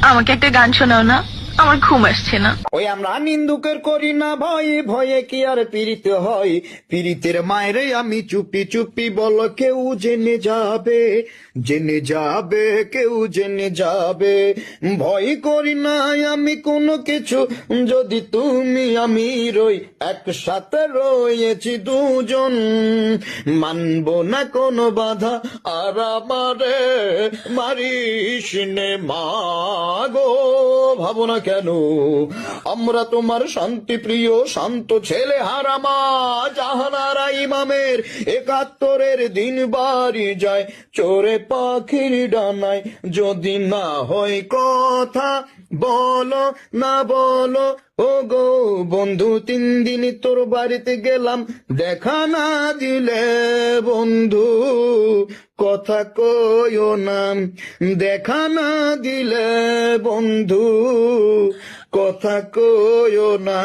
আমাকে একটা গান শোনাও না, আমার ঘুম আসছে না। ওই আমরা নিন্দুকের করি না ভয়ে ভয়ে কি আর পীড়িত হয়, পীড়িতের মায়েরে আমি চুপি চুপি বল কেউ জেনে যাবে, জেনে যাবে, কেউ জেনে যাবে। ভয় করি না আমি কোনো কিছু, যদি তুমি আমি রই একসাথে রয়েছি দুজন, মানবো না কোনো বাধা আর আমারে মারিস নে মাগো। ভাবো না কেন আমরা তোমার শান্তি প্রিয় শান্ত ছেলে হারামা জাহানারা ইমামের ৭১-এর দিন বাড়ি যায় চোরে পাখির ডানায়। যদি না হয় কথা বলো না বলো ও গো বন্ধু, ৩ দিন তোর বাড়িতে গেলাম দেখা না দিলে বন্ধু, কথা কইও না দেখা না দিলে বন্ধু, কথা কইও না।